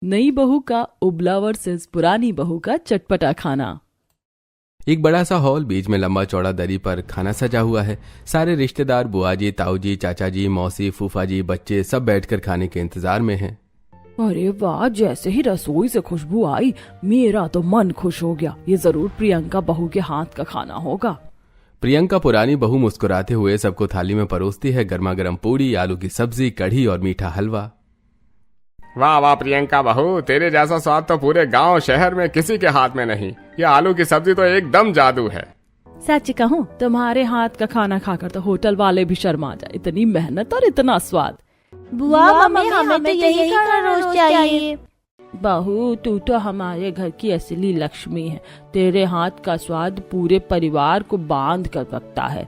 नई बहू का उबला वर्सेस पुरानी बहू का चटपटा खाना। एक बड़ा सा हॉल, बीच में लंबा चौड़ा दरी पर खाना सजा हुआ है। सारे रिश्तेदार, बुआ जी, ताऊ जी, चाचा जी, मौसी, फूफा जी, बच्चे सब बैठकर खाने के इंतजार में हैं। अरे वाह, जैसे ही रसोई से खुशबू आई मेरा तो मन खुश हो गया। ये जरूर प्रियंका बहू के हाथ का खाना होगा। प्रियंका पुरानी बहू मुस्कुराते हुए सबको थाली में परोसती है। गर्मा गर्म पूड़ी, आलू की सब्जी, कढ़ी और मीठा हलवा। वाह वाह प्रियंका बहू, तेरे जैसा स्वाद तो पूरे गांव शहर में किसी के हाथ में नहीं। ये आलू की सब्जी तो एकदम जादू है। सच कहूँ, तुम्हारे हाथ का खाना खाकर तो होटल वाले भी शर्मा जाए। इतनी मेहनत और इतना स्वाद। बुआ मम्मी हमें तो यही खाना रोज चाहिए। बहू, तू तो हमारे घर की असली लक्ष्मी है। तेरे हाथ का स्वाद पूरे परिवार को बांध कर रखता है।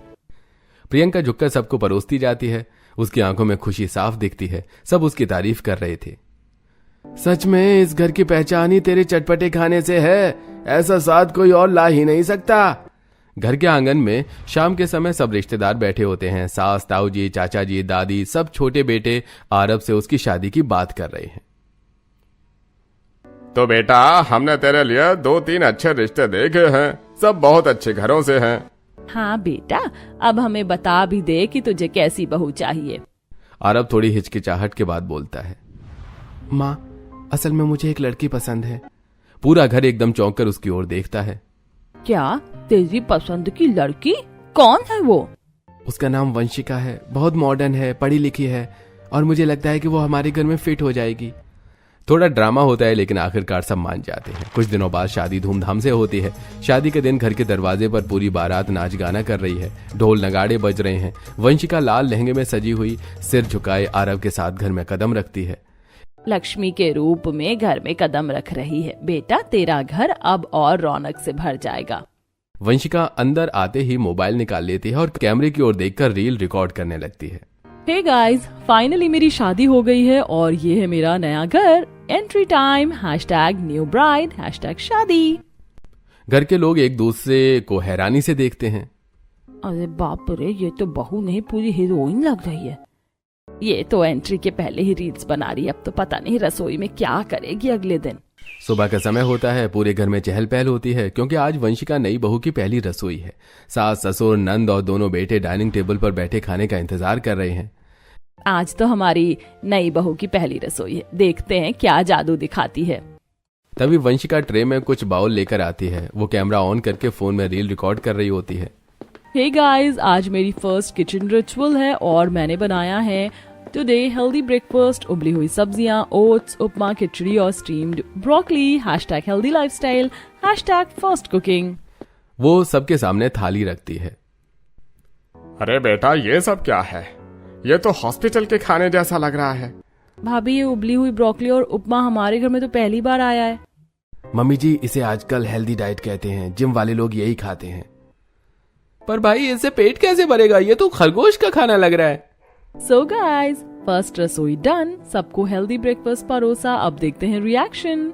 प्रियंका झुककर सबको परोसती जाती है। उसकी आंखों में खुशी साफ दिखती है। सब उसकी तारीफ कर रहे थे। सच में इस घर की पहचान ही तेरे चटपटे खाने से है। ऐसा स्वाद कोई और ला ही नहीं सकता। घर के आंगन में शाम के समय सब रिश्तेदार बैठे होते हैं। सास, ताऊ जी, चाचा जी, दादी, सब छोटे बेटे आरब से उसकी शादी की बात कर रहे हैं। तो बेटा, हमने तेरे लिए 2-3 अच्छे रिश्ते देखे हैं। सब बहुत अच्छे घरों से हैं। हाँ बेटा, अब हमें बता भी दे कि तुझे कैसी बहू चाहिए। आरब थोड़ी हिचकिचाहट के बाद बोलता है, माँ, असल में मुझे एक लड़की पसंद है। पूरा घर एकदम चौंक कर उसकी ओर देखता है। क्या, तेरी पसंद की लड़की? कौन है वो? उसका नाम वंशिका है। बहुत मॉडर्न है, पढ़ी लिखी है और मुझे लगता है कि वो हमारे घर में फिट हो जाएगी। थोड़ा ड्रामा होता है लेकिन आखिरकार सब मान जाते हैं। कुछ दिनों बाद शादी धूमधाम से होती है। शादी के दिन घर के दरवाजे पर पूरी बारात नाच गाना कर रही है। ढोल नगाड़े बज रहे हैं। वंशिका लाल लहंगे में सजी हुई, सिर झुकाए आरव के साथ घर में कदम रखती है। लक्ष्मी के रूप में घर में कदम रख रही है। बेटा, तेरा घर अब और रौनक से भर जाएगा। वंशिका अंदर आते ही मोबाइल निकाल लेती है और कैमरे की ओर देखकर रील रिकॉर्ड करने लगती है। हे गाइस, फाइनली मेरी शादी हो गई है और ये है मेरा नया घर। एंट्री टाइम, #न्यू ब्राइड, #शादी। घर के लोग एक दूसरे को हैरानी से देखते हैं। अरे बाप रे, ये तो बहू नहीं पूरी हीरोइन लग रही है। ये तो एंट्री के पहले ही रील्स बना रही है। अब तो पता नहीं रसोई में क्या करेगी अगले दिन। सुबह का समय होता है। पूरे घर में चहल पहल होती है क्योंकि आज वंशिका नई बहू की पहली रसोई है। सास, ससुर, नंद और दोनों बेटे डाइनिंग टेबल पर बैठे खाने का इंतजार कर रहे हैं। आज तो हमारी नई बहू की पहली रसोई है। देखते हैं क्या जादू दिखाती है। तभी वंशिका ट्रे में कुछ बाउल लेकर आती है। वो कैमरा ऑन करके फोन में रील रिकॉर्ड कर रही होती है। हे गाइस, आज मेरी फर्स्ट किचन रिचुअल है और मैंने बनाया है टुडे हेल्दी ब्रेकफास्ट। उबली हुई सब्जियां, ओट्स, उपमा, खिचड़ी और steamed broccoli. #Healthy lifestyle, #first cooking. वो सबके सामने थाली रखती है। अरे बेटा, ये सब क्या है? ये तो हॉस्पिटल के खाने जैसा लग रहा है। भाभी, ये उबली हुई ब्रोकली और उपमा हमारे घर में तो पहली बार आया है। मम्मी जी, इसे आजकल हेल्दी डाइट कहते हैं। जिम वाले लोग यही खाते हैं। पर भाई, इससे पेट कैसे भरेगा? ये तो खरगोश का खाना लग रहा है। सो गाइस, फर्स्ट रसोई डन। सबको हेल्दी ब्रेकफास्ट परोसा। अब देखते हैं रिएक्शन।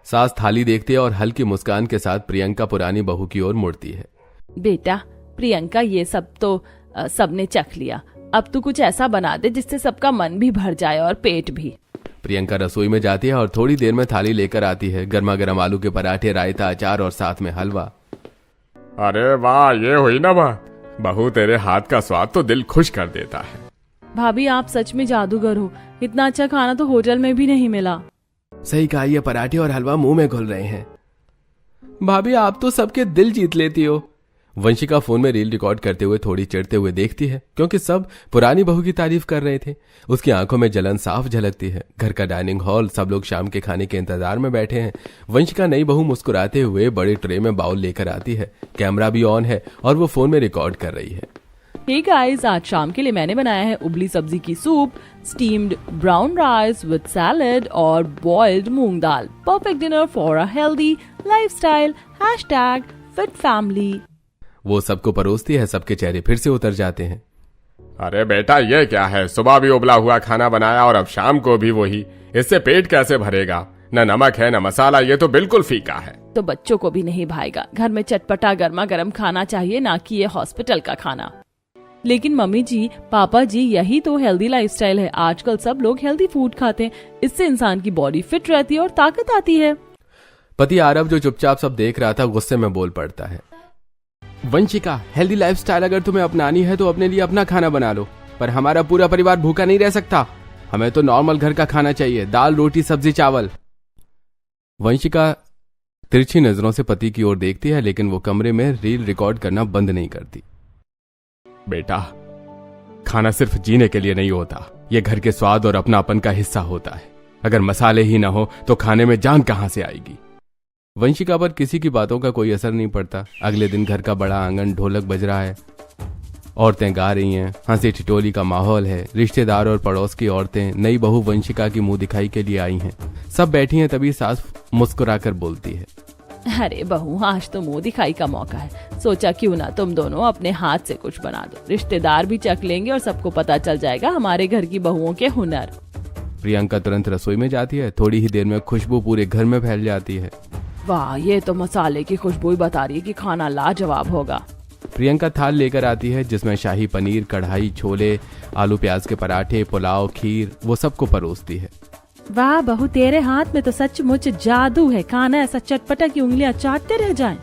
सास थाली देखती है और हल्की मुस्कान के साथ प्रियंका पुरानी बहू की ओर मुड़ती है। बेटा प्रियंका, ये सब तो सबने चख लिया। अब तू कुछ ऐसा बना दे जिससे सबका मन भी भर जाए और पेट भी। प्रियंका रसोई में जाती है और थोड़ी देर में थाली लेकर आती है। गर्मा गर्म आलू के पराठे, रायता, अचार और साथ में हलवा। अरे वाह, ये हुई ना बात। बहू, तेरे हाथ का स्वाद तो दिल खुश कर देता है। भाभी, आप सच में जादूगर हो। इतना अच्छा खाना तो होटल में भी नहीं मिला। सही कहा, ये पराठे और हलवा मुंह में घुल रहे हैं। भाभी, आप तो सबके दिल जीत लेती हो। वंशिका फोन में रील रिकॉर्ड करते हुए थोड़ी चिढ़ते हुए देखती है क्योंकि सब पुरानी बहू की तारीफ कर रहे थे। उसकी आंखों में जलन साफ झलकती है। घर का डाइनिंग हॉल, सब लोग शाम के खाने के इंतजार में बैठे हैं। वंशिका नई बहू मुस्कुराते हुए बड़े ट्रे में बाउल लेकर आती है। कैमरा भी ऑन है और वो फोन में रिकॉर्ड कर रही है। हे गाइस, आज शाम के लिए मैंने बनाया है उबली सब्जी की soup, steamed brown rice with salad और boiled moong dal. Perfect dinner for a healthy lifestyle, #fit family. वो सबको परोसती है। सबके चेहरे फिर से उतर जाते हैं। अरे बेटा, ये क्या है? सुबह भी उबला हुआ खाना बनाया और अब शाम को भी वही। इससे पेट कैसे भरेगा? न नमक है न मसाला। ये तो बिल्कुल फीका है। तो बच्चों को भी नहीं भाएगा। घर में चटपटा गर्मा गर्म खाना चाहिए, ना कि ये हॉस्पिटल का खाना। लेकिन मम्मी जी, पापा जी, यही तो हेल्दी लाइफस्टाइल है। आजकल सब लोग हेल्दी फूड खाते हैं, इससे इंसान की बॉडी फिट रहती है और ताकत आती है। पति आरव जो चुपचाप सब देख रहा था गुस्से में बोल पड़ता है, वंशिका, हेल्दी लाइफस्टाइल अगर तुम्हें अपनानी है तो अपने लिए अपना खाना बना लो, पर हमारा पूरा परिवार भूखा नहीं रह सकता। हमें तो नॉर्मल घर का खाना चाहिए, दाल रोटी सब्जी चावल। वंशिका तिरछी नजरों से पति की ओर देखती है, लेकिन वो कमरे में रील रिकॉर्ड करना बंद नहीं करती। बेटा, खाना सिर्फ जीने के लिए नहीं होता, ये घर के स्वाद और अपनापन का हिस्सा होता है। अगर मसाले ही ना हो तो खाने में जान कहां से आएगी। वंशिका पर किसी की बातों का कोई असर नहीं पड़ता। अगले दिन घर का बड़ा आंगन ढोलक बज रहा है, औरतें गा रही हैं, हंसी ठिठोली का माहौल है। रिश्तेदार और पड़ोस की औरतें नई बहू वंशिका की मुंह दिखाई के लिए आई हैं। सब बैठी हैं, तभी सास मुस्कुराकर बोलती है, अरे बहू, आज तो मुंह दिखाई का मौका है। सोचा क्यों ना तुम दोनों अपने हाथ से कुछ बना दो, रिश्तेदार भी चख लेंगे और सबको पता चल जाएगा हमारे घर की बहुओं के हुनर। प्रियंका तुरंत रसोई में जाती है। थोड़ी ही देर में खुशबू पूरे घर में फैल जाती है। वाह, ये तो मसाले की खुशबू ही बता रही है कि खाना लाजवाब होगा। प्रियंका थाल लेकर आती है जिसमें शाही पनीर, कढ़ाई, छोले, आलू प्याज के पराठे, पुलाव, खीर, वो सबको परोसती है। वाह बहू, तेरे हाथ में तो सचमुच जादू है। खाना ऐसा चटपटा की उंगलियां चाटते रह जाएं।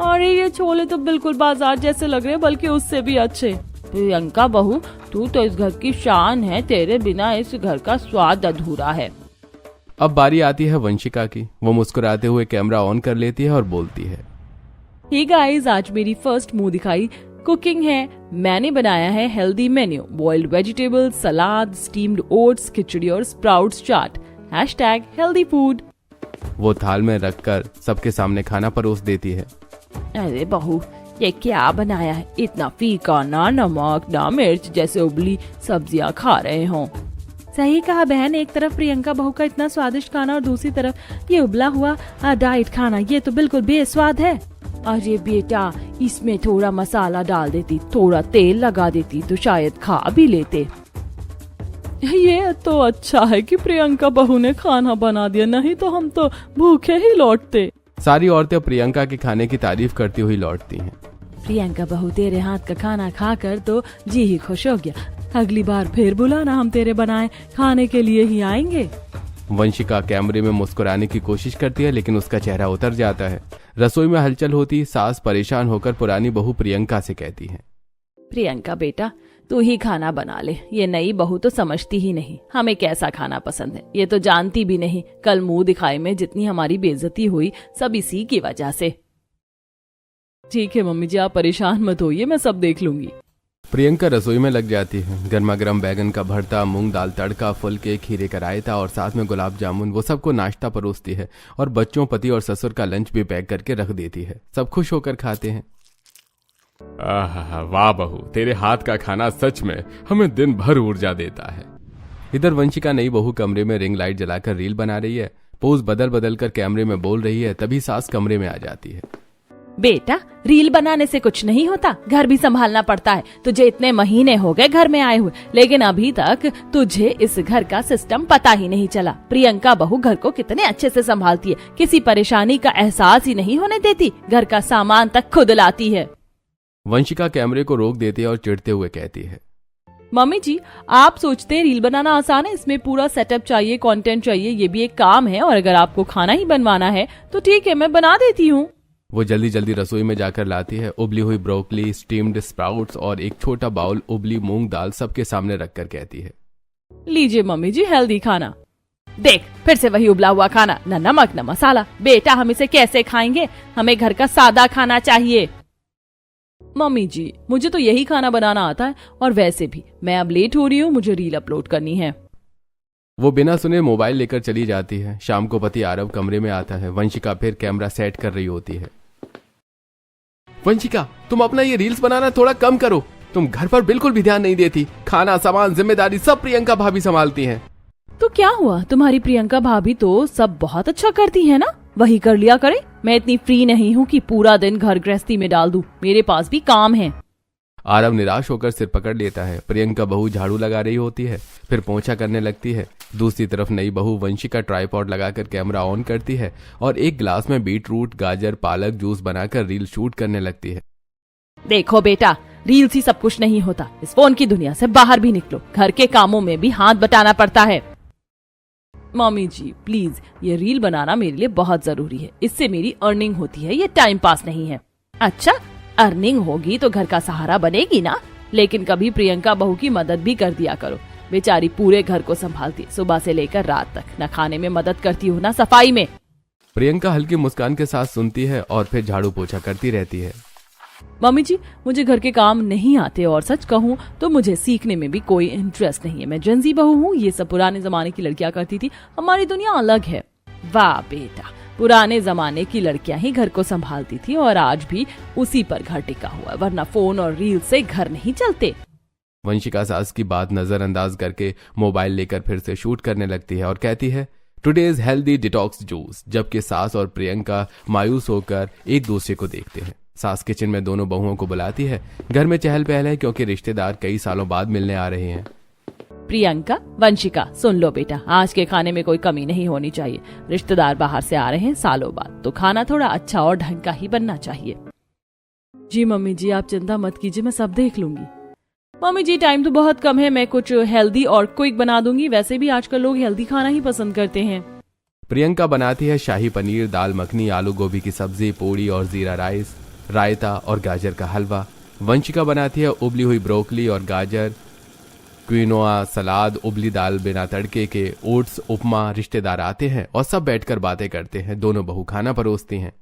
और ये छोले तो बिल्कुल बाजार जैसे लग रहे हैं, बल्कि उससे भी अच्छे। प्रियंका बहू, तू तो इस घर की शान है, तेरे बिना इस घर का स्वाद अधूरा है। अब बारी आती है वंशिका की। वो मुस्कुराते हुए कैमरा ऑन कर लेती है और बोलती है, हे गाइस, आज मेरी फर्स्ट मुंह दिखाई कुकिंग है। मैंने बनाया है हेल्दी मेन्यू, बॉइल्ड वेजिटेबल्स, सलाद, स्टीम्ड ओट्स, खिचड़ी और स्प्राउट्स चाट। #Healthy food. वो थाल में रखकर सबके सामने खाना परोस देती है। अरे बहू, ये क्या बनाया है? इतना फीका, ना नमक ना मिर्च, जैसे उबली सब्जियां खा रहे हों। सही कहा बहन, एक तरफ प्रियंका बहू का इतना स्वादिष्ट खाना और दूसरी तरफ ये उबला हुआ डाइट खाना, ये तो बिल्कुल बेस्वाद है। अरे बेटा, इसमें थोड़ा मसाला डाल देती, थोड़ा तेल लगा देती तो शायद खा भी लेते। ये तो अच्छा है कि प्रियंका बहू ने खाना बना दिया, नहीं तो हम तो भूखे ही लौटते। सारी औरतें प्रियंका के खाने की तारीफ करती हुई लौटती हैं। प्रियंका बहू, तेरे हाथ का खाना खाकर तो जी ही खुश हो गया। अगली बार फिर बुलाना, हम तेरे बनाए खाने के लिए ही आएंगे। वंशिका कैमरे में मुस्कुराने की कोशिश करती है, लेकिन उसका चेहरा उतर जाता है। रसोई में हलचल होती, सास परेशान होकर पुरानी बहू प्रियंका से कहती है, प्रियंका बेटा, तू ही खाना बना ले। ये नई बहू तो समझती ही नहीं हमें कैसा खाना पसंद है, ये तो जानती भी नहीं। कल मुंह दिखाई में जितनी हमारी बेइज्जती हुई, सब इसी की वजह से। ठीक है मम्मी जी, आप परेशान मत होइए, मैं सब देख लूंगी। प्रियंका रसोई में लग जाती है। गर्मा गर्म बैगन का भरता, मूंग दाल तड़का, फुलके, खीरे का रायता और साथ में गुलाब जामुन, वो सबको नाश्ता परोसती है और बच्चों, पति और ससुर का लंच भी पैक करके रख देती है। सब खुश होकर खाते हैं। वाह बहू, तेरे हाथ का खाना सच में हमें दिन भर ऊर्जा देता है। इधर वंशिका नई बहू कमरे में रिंग लाइट जलाकर रील बना रही है। पोज बदल बदल कर कैमरे में बोल रही है। तभी सास कमरे में आ जाती है। बेटा, रील बनाने से कुछ नहीं होता, घर भी संभालना पड़ता है। तुझे इतने महीने हो गए घर में आए हुए, लेकिन अभी तक तुझे इस घर का सिस्टम पता ही नहीं चला। प्रियंका बहू घर को कितने अच्छे से संभालती है, किसी परेशानी का एहसास ही नहीं होने देती, घर का सामान तक खुद लाती है। वंशिका कैमरे को रोक देती है और चिढ़ते हुए कहती है, मम्मी जी, आप सोचते हैं रील बनाना आसान है? इसमें पूरा सेटअप चाहिए, कंटेंट चाहिए, ये भी एक काम है। और अगर आपको खाना ही बनवाना है तो ठीक है, मैं बना देती हूँ। वो जल्दी जल्दी रसोई में जाकर लाती है। उबली हुई ब्रोकली, स्टीम्ड स्प्राउट्स और एक छोटा बाउल उबली मूंग दाल सबके सामने रखकर कहती है, लीजिए मम्मी जी, हेल्दी खाना। देख, फिर से वही उबला हुआ खाना, न नमक न मसाला। बेटा, हम इसे कैसे खाएंगे? हमें घर का सादा खाना चाहिए। मम्मी जी, मुझे तो यही खाना बनाना आता है, और वैसे भी मैं अब लेट हो रही हूँ, मुझे रील अपलोड करनी है। वो बिना सुने मोबाइल लेकर चली जाती है। शाम को पति आरव कमरे में आता है। वंशिका फिर कैमरा सेट कर रही होती है। वंशिका, तुम अपना ये रील्स बनाना थोड़ा कम करो। तुम घर पर बिल्कुल भी ध्यान नहीं देती। खाना, सामान, जिम्मेदारी सब प्रियंका भाभी संभालती हैं। तो क्या हुआ, तुम्हारी प्रियंका भाभी तो सब बहुत अच्छा करती है ना, वही कर लिया करे। मैं इतनी फ्री नहीं हूँ कि पूरा दिन घर गृहस्थी में डाल दूं, मेरे पास भी काम है। आरव निराश होकर सिर पकड़ लेता है। प्रियंका बहू झाड़ू लगा रही होती है, फिर पोंछा करने लगती है। दूसरी तरफ नई बहू वंशिका ट्राइपॉड लगाकर कैमरा ऑन करती है और एक गिलास में बीट रूट, गाजर, पालक जूस बनाकर रील शूट करने लगती है। देखो बेटा, रील ही सब कुछ नहीं होता, इस फोन की दुनिया से बाहर भी निकलो, घर के कामों में भी हाथ बटाना पड़ता है। मम्मी जी प्लीज, ये रील बनाना मेरे लिए बहुत जरूरी है, इससे मेरी अर्निंग होती है, ये टाइम पास नहीं है। अच्छा, अर्निंग होगी तो घर का सहारा बनेगी ना, लेकिन कभी प्रियंका बहू की मदद भी कर दिया करो, बेचारी पूरे घर को संभालती, सुबह से लेकर रात तक, न खाने में मदद करती हो ना सफाई में। प्रियंका हल्की मुस्कान के साथ सुनती है और फिर झाड़ू पोछा करती रहती है। मम्मी जी मुझे घर के काम नहीं आते, और सच कहूँ तो मुझे सीखने में भी कोई इंटरेस्ट नहीं है, मैं जेनजी बहू हूँ, ये सब पुराने जमाने की लड़कियां करती थी, हमारी दुनिया अलग है। वाह बेटा, पुराने जमाने की लड़कियां ही घर को संभालती थी और आज भी उसी पर घर टिका हुआ है, वरना फोन और रील से घर नहीं चलते। वंशिका सास की बात नजरअंदाज करके मोबाइल लेकर फिर से शूट करने लगती है और कहती है टुडेज हेल्दी डिटॉक्स जूस, जबकि सास और प्रियंका मायूस होकर एक दूसरे को देखते हैं। सास किचन में दोनों बहुओं को बुलाती है, घर में चहल पहल है क्योंकि रिश्तेदार कई सालों बाद मिलने आ रहे हैं। प्रियंका, वंशिका सुन लो बेटा, आज के खाने में कोई कमी नहीं होनी चाहिए, रिश्तेदार बाहर से आ रहे हैं सालों बाद, तो खाना थोड़ा अच्छा और ढंग का ही बनना चाहिए। जी मम्मी जी आप चिंता मत कीजिए, मैं सब देख लूंगी। मम्मी जी टाइम तो बहुत कम है, मैं कुछ हेल्दी और क्विक बना दूंगी, वैसे भी आजकल लोग हेल्दी खाना ही पसंद करते हैं। प्रियंका बनाती है शाही पनीर, दाल मखनी, आलू गोभी की सब्जी, पूड़ी और जीरा राइस, रायता और गाजर का हलवा। वंशिका बनाती है उबली हुई ब्रोकली और गाजर, क्विनोआ सलाद, उबली दाल बिना तड़के के, ओट्स, उपमा। रिश्तेदार आते हैं और सब बैठकर बातें करते हैं, दोनों बहू खाना परोसती हैं।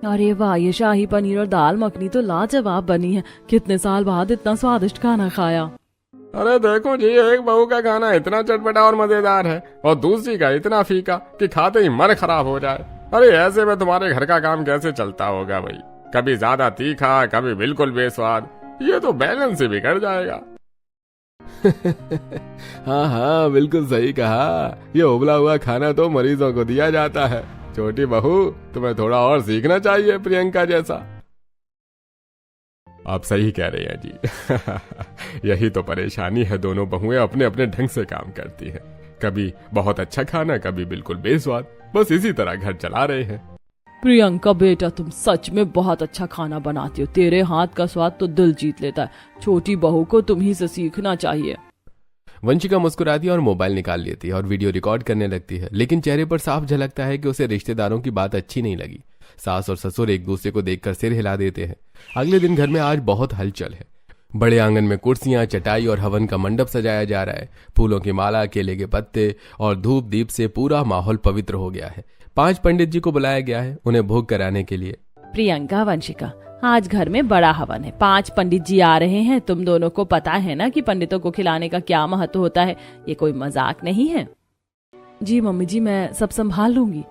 अरे वाह, ये शाही पनीर और दाल मखनी तो लाजवाब बनी है, कितने साल बाद इतना स्वादिष्ट खाना खाया। अरे देखो जी, एक बहू का खाना इतना चटपटा और मजेदार है और दूसरी का इतना फीका कि खाते ही मन खराब हो जाए। अरे ऐसे में तुम्हारे घर का काम कैसे चलता होगा भाई, कभी ज्यादा तीखा, कभी बिल्कुल बेस्वाद, ये तो बैलेंस से बिगड़ जाएगा। हाँ हाँ बिल्कुल सही कहा, ये उबला हुआ खाना तो मरीजों को दिया जाता है। छोटी बहू तुम्हें थोड़ा और सीखना चाहिए प्रियंका जैसा। आप सही कह रहे हैं जी। यही तो परेशानी है, दोनों बहुएं अपने अपने ढंग से काम करती हैं, कभी बहुत अच्छा खाना, कभी बिल्कुल बेस्वाद, बस इसी तरह घर चला रहे हैं। प्रियंका बेटा तुम सच में बहुत अच्छा खाना बनाती हो, तेरे हाथ का स्वाद तो दिल जीत लेता है, छोटी बहू को तुम ही से सीखना चाहिए। वंशिका मुस्कुराती है और मोबाइल निकाल लेती है और वीडियो रिकॉर्ड करने लगती है, लेकिन चेहरे पर साफ झलकता है कि उसे रिश्तेदारों की बात अच्छी नहीं लगी। सास और ससुर एक दूसरे को देखकर सिर हिला देते हैं। अगले दिन घर में आज बहुत हलचल है। बड़े आंगन में कुर्सियां, चटाई और हवन का मंडप सजाया जा रहा है। फूलों की माला, केले के पत्ते और धूप दीप से पूरा माहौल पवित्र हो गया है। 5 पंडित जी को बुलाया गया है उन्हें भोग कराने के लिए। प्रियंका, वंशिका आज घर में बड़ा हवन है, 5 पंडित जी आ रहे हैं, तुम दोनों को पता है ना कि पंडितों को खिलाने का क्या महत्व होता है, ये कोई मजाक नहीं है। जी मम्मी जी मैं सब संभाल लूंगी।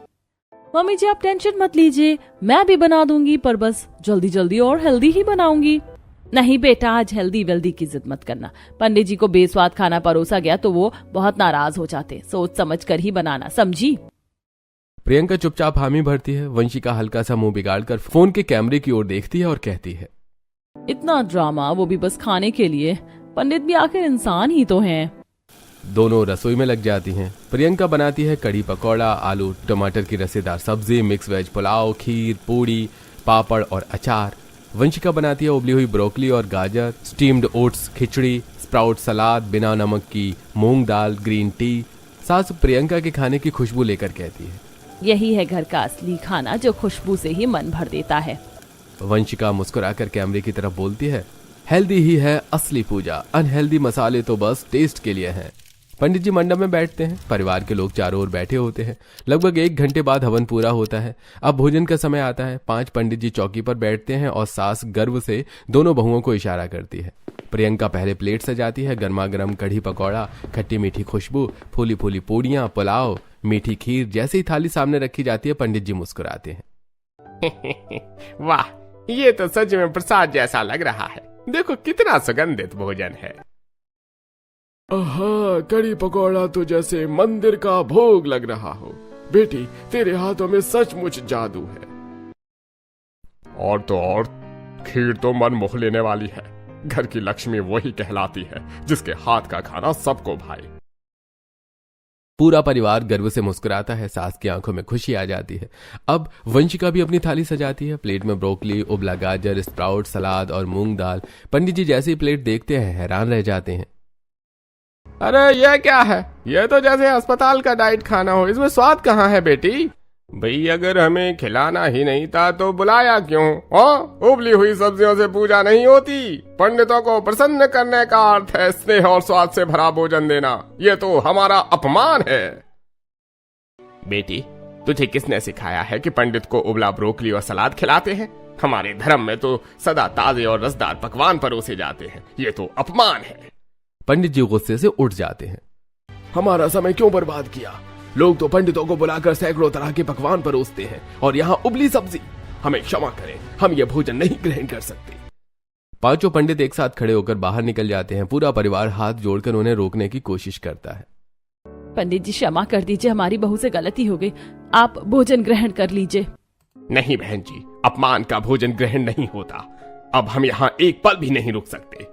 मम्मी जी आप टेंशन मत लीजिए, मैं भी बना दूंगी, पर बस जल्दी जल्दी और हेल्दी ही बनाऊंगी। नहीं बेटा, आज हेल्दी वेल्दी की जिद मत करना, पंडित जी को बेस्वाद खाना परोसा गया तो वो बहुत नाराज हो जाते, सोच समझ कर ही बनाना, समझी। प्रियंका चुपचाप हामी भरती है। वंशिका हल्का सा मुंह बिगाड़कर फोन के कैमरे की ओर देखती है और कहती है इतना ड्रामा, वो भी बस खाने के लिए, पंडित भी आखिर इंसान ही तो हैं। दोनों रसोई में लग जाती हैं। प्रियंका बनाती है कड़ी पकौड़ा, आलू टमाटर की रसेदार सब्जी, मिक्स वेज पुलाव, खीर, पूड़ी, पापड़ और अचार। वंशिका बनाती है उबली हुई ब्रोकली और गाजर, स्टीम्ड ओट्स, खिचड़ी, स्प्राउट सलाद, बिना नमक की मूंग दाल, ग्रीन टी। सास प्रियंका के खाने की खुशबू लेकर कहती है यही है घर का असली खाना जो खुशबू से ही मन भर देता है। वंशिका मुस्कुराकर कैमरे की तरफ बोलती है हेल्दी ही है असली पूजा, अनहेल्दी मसाले तो बस टेस्ट के लिए हैं। पंडित जी मंडप में बैठते हैं, परिवार के लोग चारों ओर बैठे होते हैं। लगभग 1 घंटे बाद हवन पूरा होता है। अब भोजन का समय आता है। 5 पंडित जी चौकी पर बैठते हैं और सास गर्व से दोनों बहुओं को इशारा करती है। प्रियंका पहले प्लेट सजाती है, गर्मा गर्म कढ़ी पकौड़ा, खट्टी मीठी खुशबू, फूली फूली पूड़ियां, पुलाव, मीठी खीर। जैसे ही थाली सामने रखी जाती है पंडित जी मुस्कुराते हैं। वाह, ये तो सच में प्रसाद जैसा लग रहा है, देखो कितना सुगंधित भोजन है। आहा, कड़ी पकौड़ा तो जैसे मंदिर का भोग लग रहा हो। बेटी तेरे हाथों में सचमुच जादू है। और तो और खीर तो मन मोह लेने वाली है। घर की लक्ष्मी वही कहलाती है जिसके हाथ का खाना सबको भाए। पूरा परिवार गर्व से मुस्कुराता है। सास की आंखों में खुशी आ जाती है। अब वंशिका भी अपनी थाली सजाती है। प्लेट में ब्रोकली, उबला गाजर, स्प्राउट, सलाद और मूंग दाल। पंडित जी जैसे ही प्लेट देखते हैं हैरान रह जाते हैं। अरे ये क्या है? ये तो जैसे अस्पताल का डाइट खाना हो, इसमें स्वाद कहाँ है बेटी? भाई अगर हमें खिलाना ही नहीं था तो बुलाया क्यों? उबली हुई सब्जियों से पूजा नहीं होती। पंडितों को प्रसन्न करने का अर्थ है स्नेह और स्वाद से भरा भोजन देना। ये तो हमारा अपमान है। बेटी, तुझे किसने सिखाया है कि पंडित को उबला ब्रोकली और सलाद खिलाते हैं? हमारे धर्म में तो सदा ताजे और रसदार पकवान परोसे जाते हैं। ये तो अपमान है। पंडित जी गुस्से से उठ जाते हैं। हमारा समय क्यों बर्बाद किया? लोग तो पंडितों को बुलाकर सैकड़ों तरह के पकवान परोसते हैं और यहाँ उबली सब्जी। हमें क्षमा करें, हम ये भोजन नहीं ग्रहण कर सकते। पांचों पंडित एक साथ खड़े होकर बाहर निकल जाते हैं। पूरा परिवार हाथ जोड़कर उन्हें रोकने की कोशिश करता है। पंडित जी क्षमा कर दीजिए, हमारी बहू से गलती हो गई, आप भोजन ग्रहण कर लीजिए। नहीं बहन जी, अपमान का भोजन ग्रहण नहीं होता। अब हम यहाँ एक पल भी नहीं रुक सकते।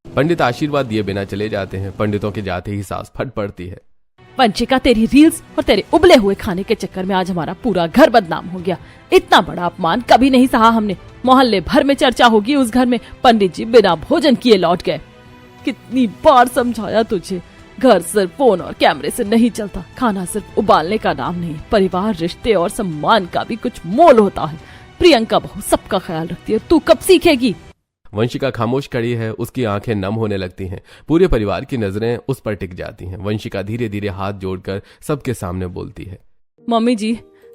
पंडित आशीर्वाद दिए बिना चले जाते हैं। पंडितों के जाते ही सांस फट पड़ती है। वंशिका, तेरी रील्स और तेरे उबले हुए खाने के चक्कर में आज हमारा पूरा घर बदनाम हो गया। इतना बड़ा अपमान कभी नहीं सहा हमने। मोहल्ले भर में चर्चा होगी उस घर में पंडित जी बिना भोजन किए लौट गए। कितनी बार समझाया तुझे, घर सिर्फ फोन और कैमरे से नहीं चलता। खाना सिर्फ उबालने का नाम नहीं, परिवार, रिश्ते और सम्मान का भी कुछ मोल होता है। प्रियंका बहू सबका ख्याल रखती है, तू कब सीखेगी? वंशिका खामोश खड़ी है। उसकी आंखें नम होने लगती हैं। पूरे परिवार की नजरें उस पर टिक जाती हैं। वंशिका धीरे धीरे हाथ जोड़कर सबके सामने बोलती है। मम्मी जी,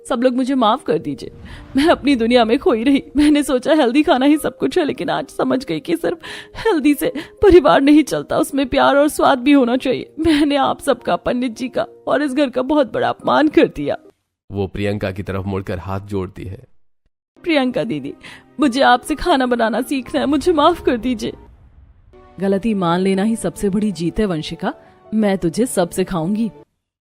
सब लोग मुझे माफ कर दीजिए। मैं अपनी दुनिया में खोई रही। मैंने सोचा हेल्दी खाना ही सब कुछ है, लेकिन आज समझ गई कि सिर्फ हेल्दी से परिवार नहीं चलता, उसमें प्यार और स्वाद भी होना चाहिए। मैंने आप सबका, पंडित जी का और इस घर का बहुत बड़ा अपमान कर दिया। वो प्रियंका की तरफ मुड़कर हाथ जोड़ती है। प्रियंका दीदी, मुझे आपसे खाना बनाना सीखना है, मुझे माफ कर दीजिए। गलती मान लेना ही सबसे बड़ी जीत है वंशिका, मैं तुझे सब सिखाऊंगी।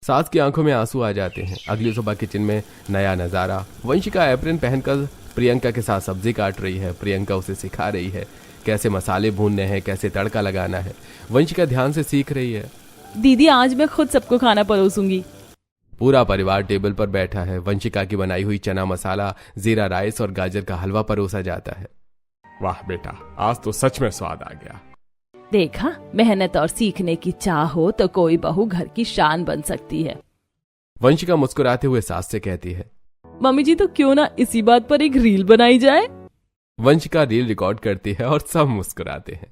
सास की आंखों में आंसू आ जाते हैं। अगली सुबह किचन में नया नजारा। वंशिका एप्रन पहनकर प्रियंका के साथ सब्जी काट रही है। प्रियंका उसे सिखा रही है कैसे मसाले भूनने हैं, कैसे तड़का लगाना है। वंशिका ध्यान से सीख रही है। दीदी, आज मैं खुद सबको खाना परोसूंगी। पूरा परिवार टेबल पर बैठा है। वंशिका की बनाई हुई चना मसाला, जीरा राइस और गाजर का हलवा परोसा जाता है। वाह बेटा, आज तो सच में स्वाद आ गया। देखा, मेहनत और सीखने की चाह हो तो कोई बहू घर की शान बन सकती है। वंशिका मुस्कुराते हुए सास से कहती है। मम्मी जी, तो क्यों ना इसी बात पर एक रील बनाई जाए? वंशिका रील रिकॉर्ड करती है और सब मुस्कुराते हैं।